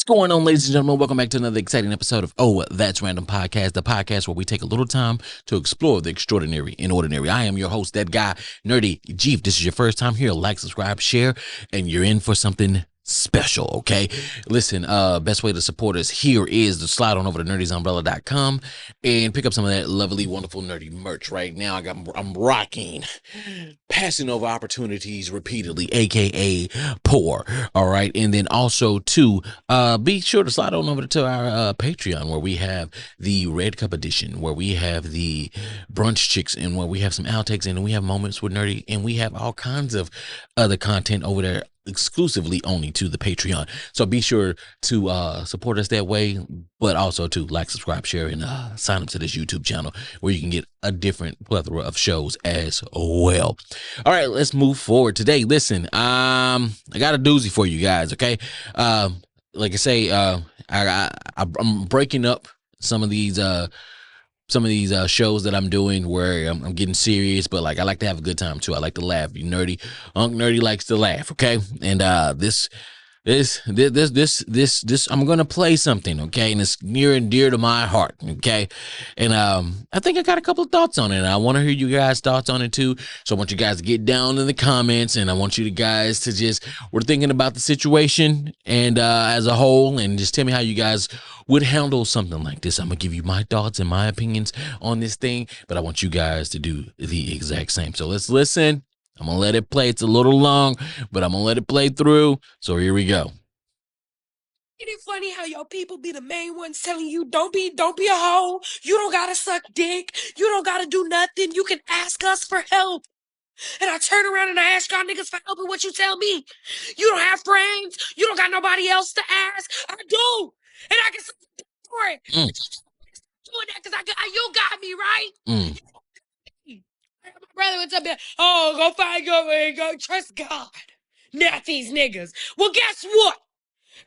Going on, ladies and gentlemen? Welcome back to another exciting episode of That's Random Podcast, the podcast where we take a little time to explore the extraordinary and ordinary. I am your host, that guy, Nerdy G. If this is your first time here, like, subscribe, share, and you're in for something special, okay? Listen, best way to support us here is to slide on over to nerdysumbrella.com and pick up some of that lovely, wonderful, nerdy merch. Right now, I'm rocking passing over opportunities repeatedly, aka poor. All right, and then also too, be sure to slide on over to our Patreon, where we have the Red Cup edition, where we have the brunch chicks, and where we have some outtakes, and we have moments with nerdy, and we have all kinds of other content over there, exclusively only to the Patreon. So be sure to support us that way, but also to like, subscribe, share, and sign up to this YouTube channel where you can get a different plethora of shows as well. All right, let's move forward today. Listen, I got a doozy for you guys, okay? Like I say, I'm breaking up some of these shows that I'm doing where I'm getting serious, but like I like to have a good time too. I like to laugh. Be nerdy. Unc Nerdy likes to laugh, okay? And this I'm gonna play something, okay? And it's near and dear to my heart, okay? And I think I got a couple of thoughts on it, and I want to hear you guys' thoughts on it too. So I want you guys to get down in the comments, and I want you guys to we're thinking about the situation and as a whole, and just tell me how you guys would handle something like this. I'm gonna give you my thoughts and my opinions on this thing, but I want you guys to do the exact same. So let's listen. I'm gonna let it play. It's a little long, but I'm gonna let it play through. So here we go. Isn't it funny how your people be the main ones telling you don't be a hoe, you don't gotta suck dick, you don't gotta do nothing, you can ask us for help. And I turn around and I ask y'all niggas for help, and what you tell me? You don't have friends, you don't got nobody else to ask. I do, and I can for it. Doing that because you got me, right? My brother would tell me, oh, go find your way, go trust God, not these niggas. Well, guess what?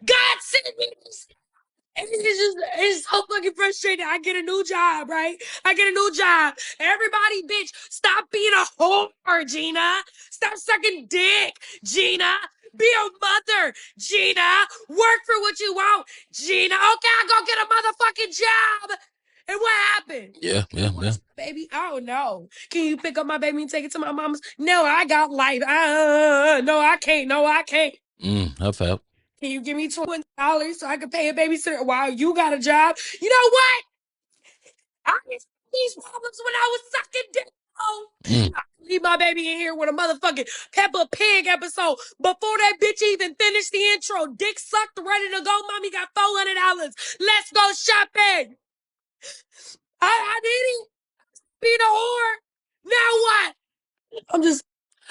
God sent me this. And it's so fucking frustrating. I get a new job, right? I get a new job. Everybody, bitch, stop being a whore, Gina. Stop sucking dick, Gina. Be a mother, Gina. Work for what you want, Gina. Okay, I'll go get a motherfucking job. And what happened? Yeah. Baby, I don't know. Can you pick up my baby and take it to my mama's? No, I got life. No, I can't. I felt. Can you give me $20 so I can pay a babysitter while you got a job? You know what? I had these problems when I was sucking dick. I leave my baby in here with a motherfucking Peppa Pig episode. Before that bitch even finished the intro, dick sucked, ready to go. Mommy got $400. Let's go shopping. I did it. Being a whore. Now what?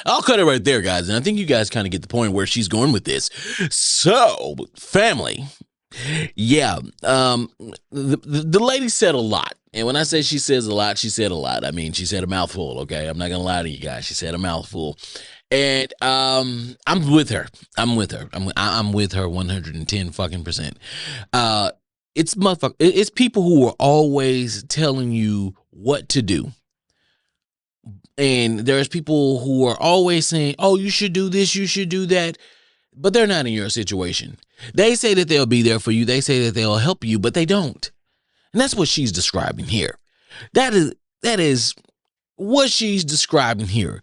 I'll cut it right there, guys. And I think you guys kind of get the point where she's going with this. So, family. Yeah. The lady said a lot. And when I say she says a lot, she said a lot. I mean, she said a mouthful, okay? I'm not going to lie to you guys. She said a mouthful. And I'm with her. I'm with her 110 fucking percent. It's people who are always telling you what to do. And there's people who are always saying, oh, you should do this, you should do that. But they're not in your situation. They say that they'll be there for you. They say that they'll help you, but they don't. And that's what she's describing here. That is what she's describing here.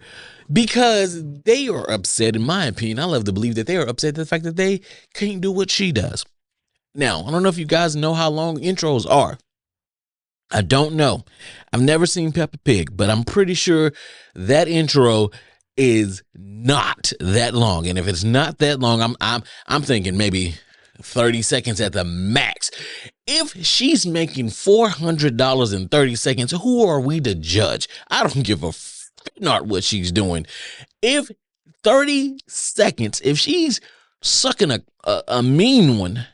Because they are upset, in my opinion. I love to believe that they are upset at the fact that they can't do what she does. Now, I don't know if you guys know how long intros are. I don't know. I've never seen Peppa Pig, but I'm pretty sure that intro is not that long. And if it's not that long, I'm thinking maybe 30 seconds at the max. If she's making $400 in 30 seconds, who are we to judge? I don't give a not what she's doing. If 30 seconds, if she's sucking a mean one,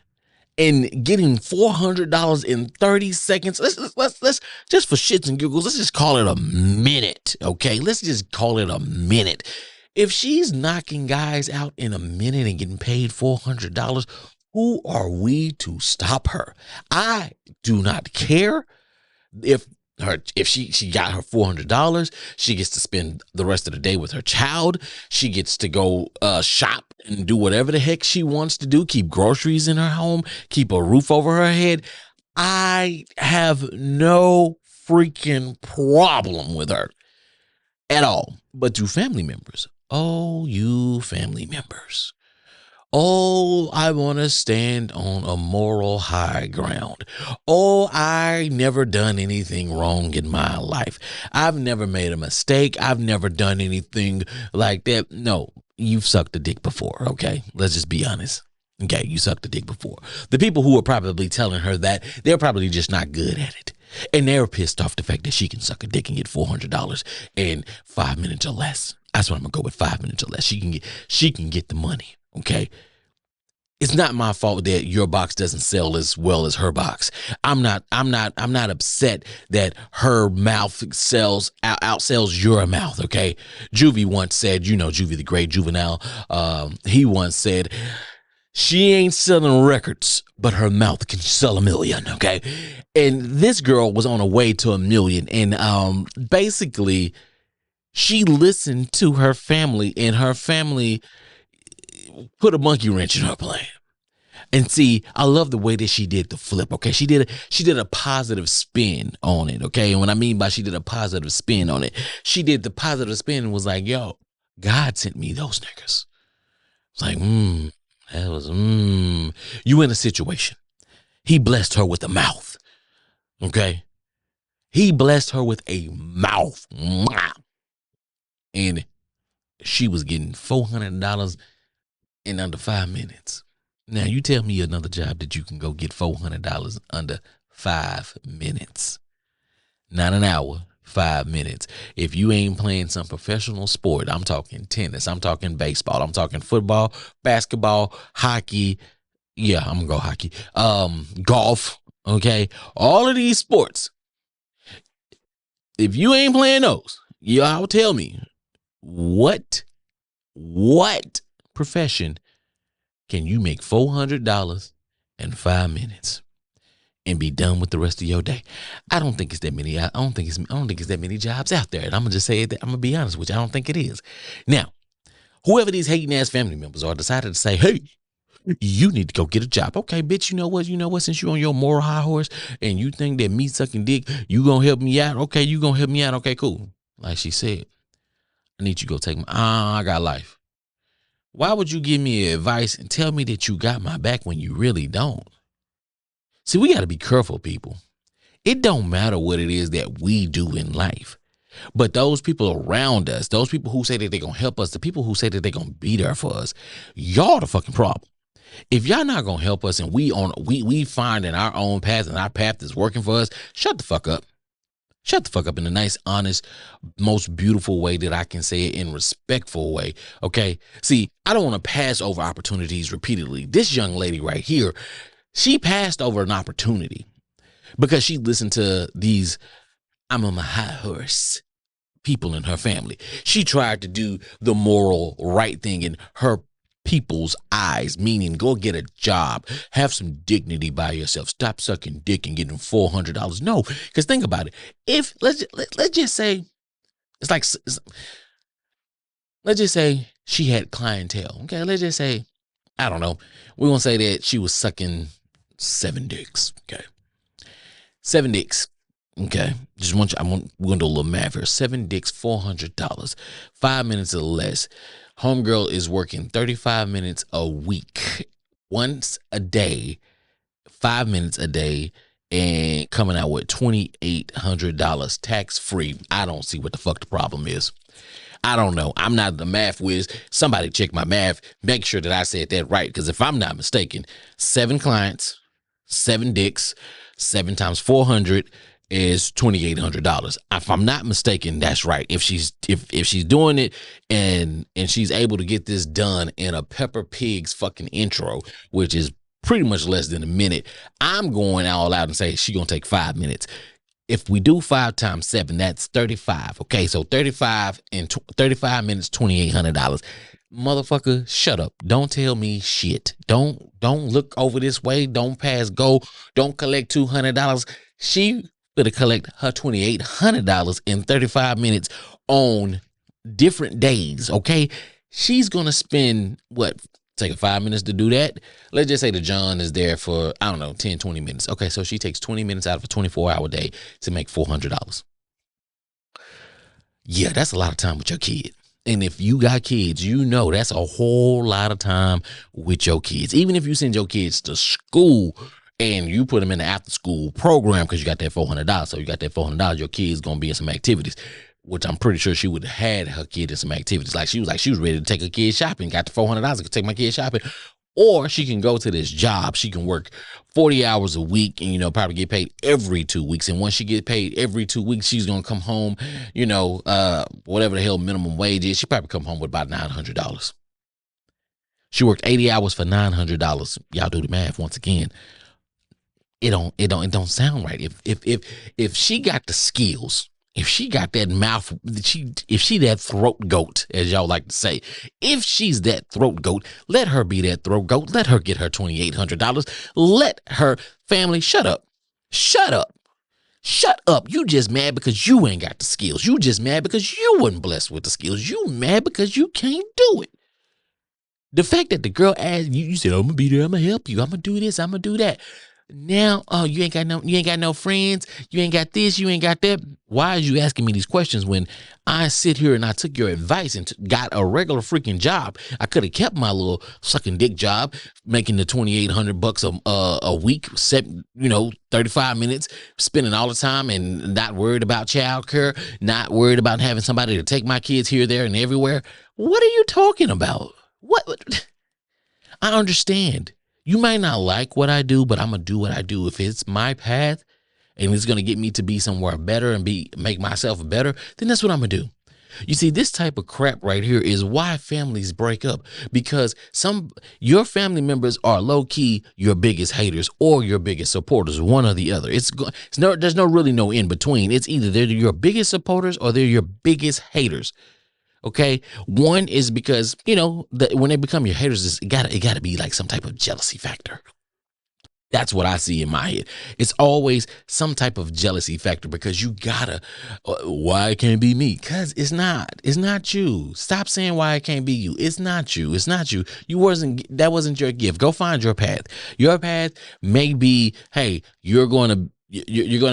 and getting $400 in 30 seconds. Let's just for shits and giggles, let's just call it a minute, okay? Let's just call it a minute. If she's knocking guys out in a minute and getting paid $400, who are we to stop her? I do not care if if she got her $400, she gets to spend the rest of the day with her child. She gets to go shop and do whatever the heck she wants to do, keep groceries in her home, keep a roof over her head. I have no freaking problem with her at all. But do family members? Oh, you family members. Oh, I want to stand on a moral high ground. Oh, I never done anything wrong in my life. I've never made a mistake. I've never done anything like that. No, you've sucked a dick before, okay? Let's just be honest. Okay, you sucked a dick before. The people who are probably telling her that, they're probably just not good at it. And they're pissed off the fact that she can suck a dick and get $400 in 5 minutes or less. That's what I'm gonna go with, 5 minutes or less. She can get the money. Okay. It's not my fault that your box doesn't sell as well as her box. I'm not upset that her mouth outsells your mouth. Okay. Juvie once said, Juvie the great Juvenile, he once said, she ain't selling records, but her mouth can sell 1 million. Okay. And this girl was on her way to 1 million. And basically, she listened to her family, and her family put a monkey wrench in her plan. And see, I love the way that she did the flip. Okay, she did a positive spin on it. Okay, and what I mean by she did a positive spin on it, she did the positive spin and was like, "Yo, God sent me those niggas." It's like, that was You in a situation. He blessed her with a mouth. Okay, he blessed her with a mouth. And she was getting $400 in under 5 minutes. Now, you tell me another job that you can go get $400 under 5 minutes. Not an hour, 5 minutes. If you ain't playing some professional sport, I'm talking tennis, I'm talking baseball, I'm talking football, basketball, hockey. Yeah, I'm going to go hockey. Golf, okay? All of these sports. If you ain't playing those, y'all tell me, what profession can you make $400 in 5 minutes and be done with the rest of your day? I don't think it's that many. I don't think it's that many jobs out there. And I'm gonna just say that. I'm gonna be honest with you. I don't think it is. Now, whoever these hating ass family members are decided to say, "Hey, you need to go get a job." Okay, bitch. You know what? Since you're on your moral high horse and you think that me sucking dick, you gonna help me out? Okay, you gonna help me out? Okay, cool. Like she said, I need you to go take I got life. Why would you give me advice and tell me that you got my back when you really don't? See, we got to be careful, people. It don't matter what it is that we do in life. But those people around us, those people who say that they're going to help us, the people who say that they're going to be there for us, y'all the fucking problem. If y'all not going to help us and we find in our own path and our path is working for us, shut the fuck up. Shut the fuck up in a nice, honest, most beautiful way that I can say it, in respectful way. Okay. See, I don't want to pass over opportunities repeatedly. This young lady right here, she passed over an opportunity because she listened to these I'm on my high horse people in her family. She tried to do the moral right thing in her people's eyes, meaning go get a job, have some dignity by yourself, stop sucking dick and getting $400. No, because think about it. If let's just say let's just say she had clientele. Okay, let's just say, I don't know, we're gonna say that she was sucking 7 dicks. Okay, 7 dicks. Okay, we're gonna do a little math here. 7 dicks, $400, 5 minutes or less. Homegirl is working 35 minutes a week, once a day, 5 minutes a day, and coming out with $2,800 tax free. I don't see what the fuck the problem is. I don't know. I'm not the math whiz. Somebody check my math. Make sure that I said that right. Because if I'm not mistaken, 7 clients, 7 dicks, 7 times 400 is $2,800. If I'm not mistaken, that's right. If she's doing it and she's able to get this done in a Pepper Pig's fucking intro, which is pretty much less than a minute, I'm going all out and say she's gonna take 5 minutes. If we do 5 times 7, that's 35. Okay, so 35 and 35 minutes, $2,800. Motherfucker, shut up. Don't tell me shit. Don't look over this way. Don't pass go. Don't collect $200. She to collect her $2,800 in 35 minutes on different days, okay? She's going to spend, take her 5 minutes to do that? Let's just say the John is there for, 10, 20 minutes. Okay, so she takes 20 minutes out of a 24-hour day to make $400. Yeah, that's a lot of time with your kid. And if you got kids, that's a whole lot of time with your kids. Even if you send your kids to school and you put them in the after school program because you got that $400. So you got that $400, your kid's going to be in some activities, which I'm pretty sure she would have had her kid in some activities. She was ready to take her kid shopping, got the $400 to take my kid shopping. Or she can go to this job. She can work 40 hours a week and, probably get paid every 2 weeks. And once she get paid every 2 weeks, she's going to come home, whatever the hell minimum wage is. She probably come home with about $900. She worked 80 hours for $900. Y'all do the math once again. It don't sound right. If she got the skills, if she got that mouth, if she that throat goat, as y'all like to say, if she's that throat goat, let her be that throat goat. Let her get her $2,800. Let her family shut up. You just mad because you ain't got the skills. You just mad because you wasn't blessed with the skills. You mad because you can't do it. The fact that the girl asked you said, I'm gonna be there, I'm gonna help you, I'm gonna do this, I'm gonna do that. Now, you ain't got no friends, you ain't got this, you ain't got that. Why are you asking me these questions when I sit here and I took your advice and got a regular freaking job? I could have kept my little sucking dick job, making the $2,800 a week, 35 minutes, spending all the time and not worried about childcare, not worried about having somebody to take my kids here, there, and everywhere. What are you talking about? What? I understand. You might not like what I do, but I'm going to do what I do. If it's my path and it's going to get me to be somewhere better and make myself better, then that's what I'm going to do. You see, this type of crap right here is why families break up, because your family members are low key your biggest haters or your biggest supporters, one or the other. There's really no in between. It's either they're your biggest supporters or they're your biggest haters. Okay, one is because when they become your haters, it gotta be like some type of jealousy factor. That's what I see in my head. It's always some type of jealousy factor because you gotta. Why it can't be me? Cause it's not. It's not you. Stop saying why it can't be you. It's not you. It's not you. That wasn't your gift. Go find your path. Your path may be, hey, you're going to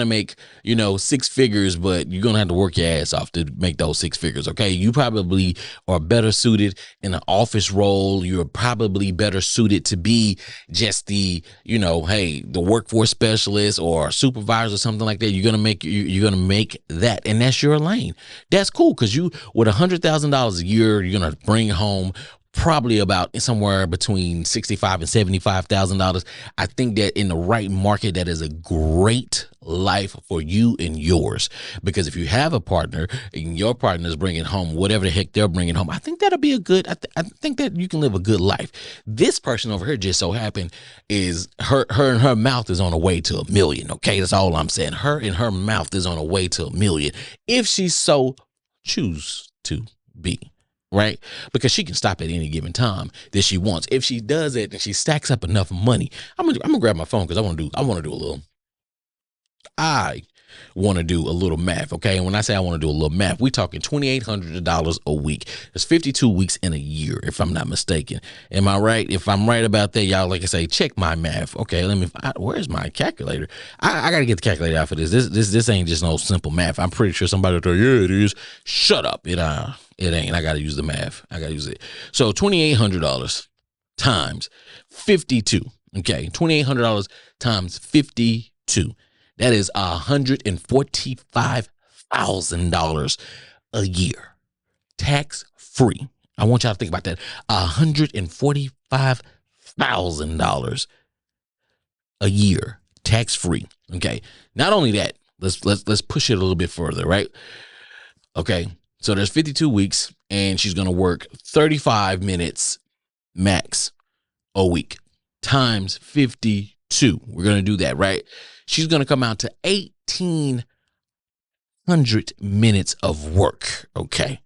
make, 6 figures, but you're going to have to work your ass off to make those 6 figures. Okay. You probably are better suited in an office role. You're probably better suited to be just the, the workforce specialist or supervisor or something like that. You're going to make that. And that's your lane. That's cool. Cause with $100,000 a year, you're going to bring home probably about somewhere between $65,000 and $75,000. I think that in the right market, that is a great life for you and yours. Because if you have a partner and your partner is bringing home whatever the heck they're bringing home, I think that'll be I think that you can live a good life. This person over here just so happened is her and her mouth is on the way to $1 million. Okay, that's all I'm saying. Her and her mouth is on the way to $1 million if she so choose to be. Right? Because she can stop at any given time that she wants. If she does it and she stacks up enough money, I'm gonna grab my phone because I want to do a little math. Okay. And when I say I want to do a little math, we're talking $2,800 a week. There's 52 weeks in a year, if I'm not mistaken. Am I right? If I'm right about that, y'all, like I say, check my math. Okay. Where's my calculator? I got to get the calculator out for this. This ain't just no simple math. I'm pretty sure somebody will tell you, yeah, it is. Shut up. It ain't. I got to use the math. I got to use it. So $2,800 times 52. Okay. $2,800 times 52. That is $145,000 a year, tax free. I want y'all to think about that. $145,000 a year, tax free. Okay. Not only that, let's push it a little bit further, right? Okay. So there's 52 weeks, and she's gonna work 35 minutes max a week times 52. We're gonna do that, right? She's going to come out to 1,800 minutes of work. Okay.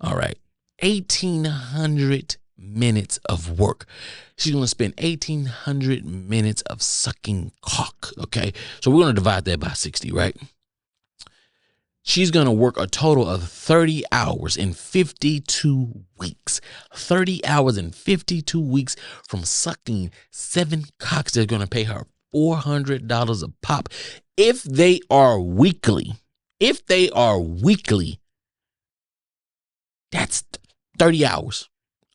All right. 1,800 minutes of work. She's going to spend 1,800 minutes of sucking cock. Okay. So we're going to divide that by 60, right? She's going to work a total of 30 hours in 52 weeks. 30 hours in 52 weeks from sucking 7 cocks. They're going to pay her $400 a pop. If they are weekly, that's 30 hours,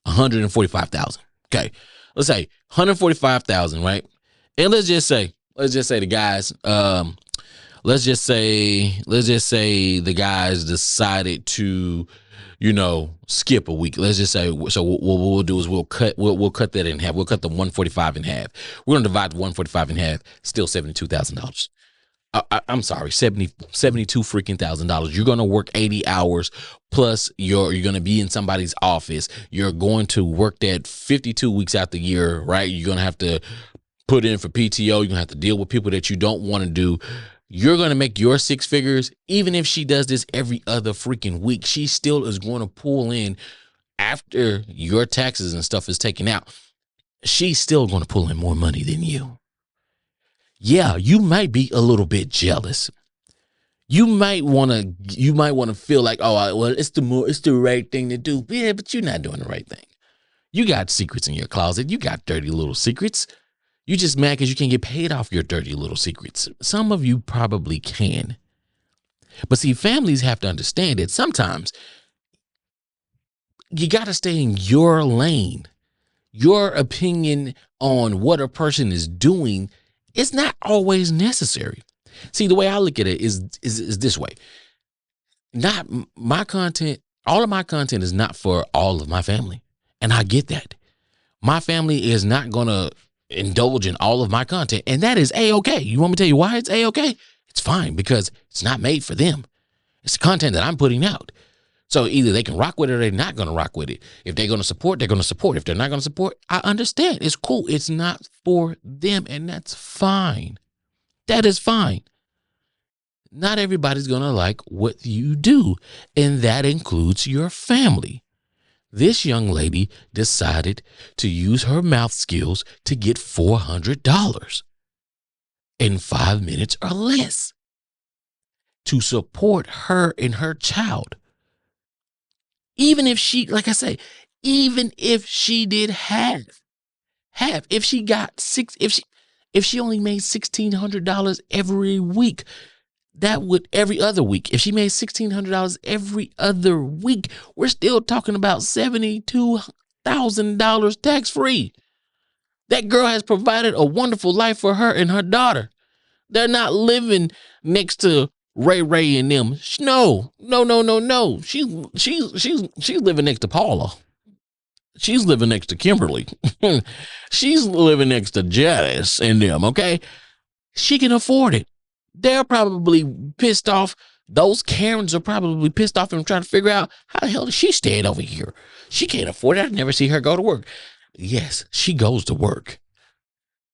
145,000. Okay. Let's say 145,000, right? And let's just say the guys, let's just say the guys decided to, skip a week. Let's just say, so what we'll do is we'll cut that in half. We'll cut the 145 in half. We're going to divide the 145 in half, still $72,000. I'm sorry, $72 freaking $1,000. You're going to work 80 hours plus you're going to be in somebody's office. You're going to work that 52 weeks out the year, right? You're going to have to put in for PTO. You're going to have to deal with people that you don't want to do. You're going to make your 6 figures. Even if she does this every other freaking week, she still is going to pull in after your taxes and stuff is taken out. She's still going to pull in more money than you. Yeah, you might be a little bit jealous. You might want to feel like, oh, well, it's the right thing to do. Yeah, but you're not doing the right thing. You got secrets in your closet. You got dirty little secrets. You just mad because you can't get paid off your dirty little secrets. Some of you probably can. But see, families have to understand that sometimes you got to stay in your lane. Your opinion on what a person is doing is not always necessary. See, the way I look at it is this way. Not my content, all of my content is not for all of my family. And I get that. My family is not going to indulge in all of my content. And that is A-okay. You want me to tell you why it's A-okay? It's fine because it's not made for them. It's the content that I'm putting out. So either they can rock with it or they're not going to rock with it. If they're going to support, they're going to support. If they're not going to support, I understand. It's cool. It's not for them, and that's fine. That is fine. Not everybody's going to like what you do, and that includes your family. This young lady decided to use her mouth skills to get $400 in 5 minutes or less to support her and her child. Even if she, like I say, even if she did half, if she got if she only made $1,600 every week, that would every other week. If she made $1,600 every other week, we're still talking about $72,000 tax free. That girl has provided a wonderful life for her and her daughter. They're not living next to Ray and them. No. She's living next to Paula. She's living next to Kimberly. She's living next to Janice and them, okay? She can afford it. They're probably pissed off. Those Karens are probably pissed off and trying to figure out how the hell is she staying over here? She can't afford it. I never see her go to work. Yes, she goes to work.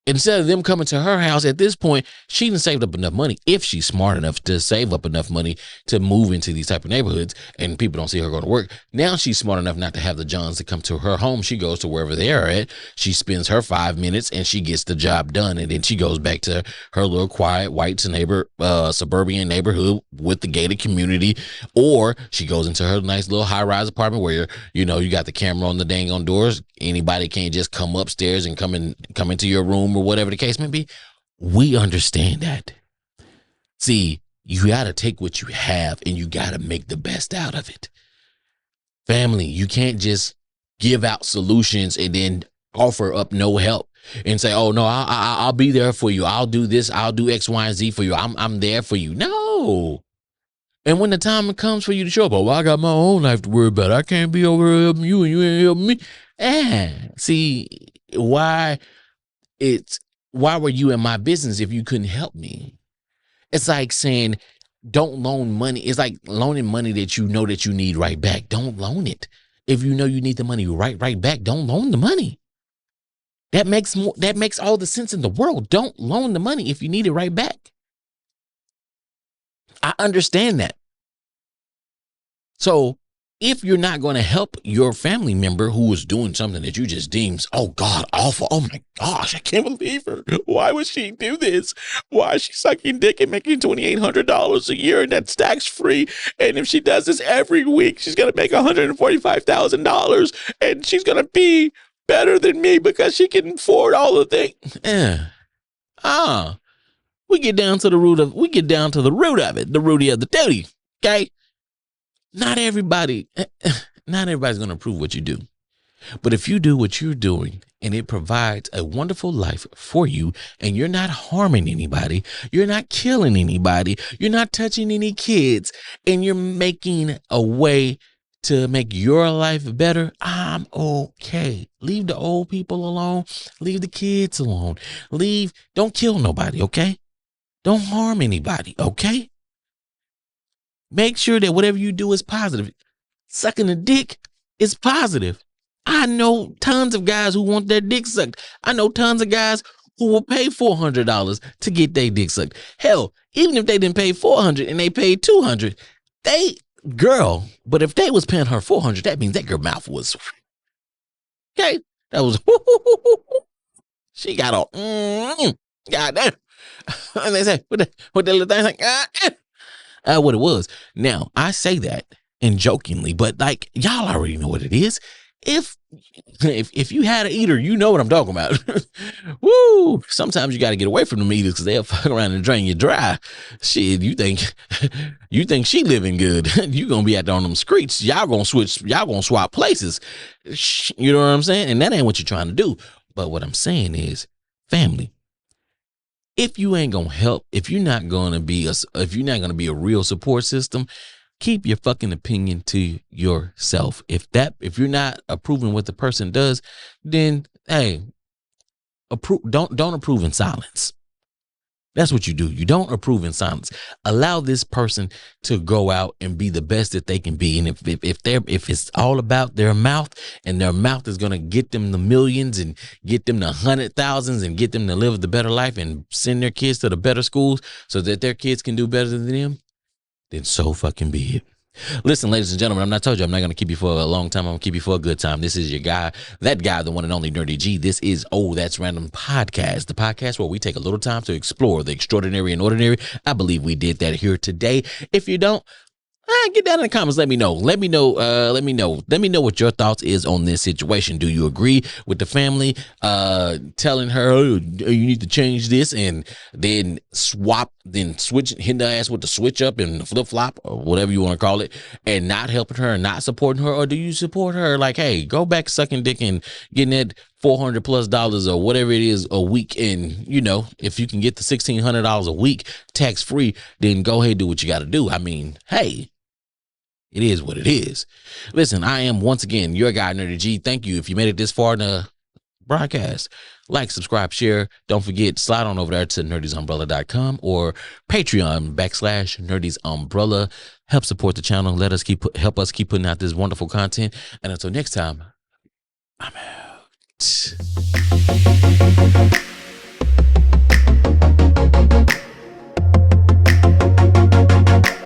Instead of them coming to her house at this point, she done saved up enough money, if she's smart enough to save up enough money to move into these type of neighborhoods and people don't see her go to work. Now she's smart enough not to have the Johns to come to her home. She goes to wherever they are at. She spends her 5 minutes and she gets the job done. And then she goes back to her little quiet white suburban neighborhood with the gated community. Or she goes into her nice little high-rise apartment where, you got the camera on the dang on doors. Anybody can't just come upstairs and come into your room or whatever the case may be. We understand that. See, you got to take what you have and you got to make the best out of it. Family, you can't just give out solutions and then offer up no help and say, oh no, I'll be there for you. I'll do this. I'll do X, Y, and Z for you. I'm there for you. No. And when the time comes for you to show up, I got my own life to worry about. I can't be over here helping you and you ain't helping me. See, why were you in my business if you couldn't help me? It's like saying, don't loan money. It's like loaning money that you know that you need right back. Don't loan it. If you know you need the money right back, don't loan the money. That makes all the sense in the world. Don't loan the money if you need it right back. I understand that. So if you're not going to help your family member who is doing something that you just deems, oh God, awful. Oh my gosh, I can't believe her. Why would she do this? Why is she sucking dick and making $2,800 a year and that's tax free? And if she does this every week, she's going to make $145,000 and she's going to be better than me because she can afford all the things. We get down to the root of it, the rooty of the duty. Okay. Not everybody's going to approve what you do. But if you do what you're doing and it provides a wonderful life for you and you're not harming anybody, you're not killing anybody, you're not touching any kids, and you're making a way to make your life better, I'm okay. Leave the old people alone. Leave the kids alone. Don't kill nobody, okay? Don't harm anybody, okay? Make sure that whatever you do is positive. Sucking a dick is positive. I know tons of guys who want their dick sucked. I know tons of guys who will pay $400 to get their dick sucked. Hell, even if they didn't pay $400 and they paid $200, but if they was paying her $400, that means that girl mouth was, okay, that was, she got a, goddamn. And they say, what the little thing like, what it was. Now, I say that and jokingly, but like y'all already know what it is. If you had an eater, you know what I'm talking about. Woo! Sometimes you got to get away from them eaters because they'll fuck around and drain you dry. Shit, you think she living good? You gonna be out there on them streets. Y'all gonna swap places. You know what I'm saying? And that ain't what you're trying to do. But what I'm saying is, family. If you ain't gonna help, if you're not gonna be a real support system, keep your fucking opinion to yourself. If you're not approving what the person does, then hey, don't approve in silence. That's what you do. You don't approve in silence. Allow this person to go out and be the best that they can be. And if it's all about their mouth and their mouth is going to get them the millions and get them the 100,000s and get them to live the better life and send their kids to the better schools so that their kids can do better than them, then so fucking be it. Listen, ladies and gentlemen, I'm not going to keep you for a long time. I'm going to keep you for a good time. This is your guy, the one and only Nerdy G. This is That's Random Podcast, the podcast where we take a little time to explore the extraordinary and ordinary. I believe we did that here today. If you don't, get down in the comments. Let me know. Let me know what your thoughts is on this situation. Do you agree with the family telling her, oh, you need to change this, and then switch, hitting her ass with the switch up and the flip flop or whatever you want to call it, and not helping her and not supporting her? Or do you support her like, hey, go back sucking dick and getting that $400+ or whatever it is a week, and if you can get the $1,600 a week tax free, then go ahead and do what you got to do. I mean, hey, it is what it is. Listen, I am once again your guy, Nerdy G. Thank you if you made it this far in the broadcast. Like, subscribe, share. Don't forget, slide on over there to nerdysumbrella.com or Patreon /nerdysumbrella. Help support the channel. Help us keep putting out this wonderful content. And until next time, I'm out.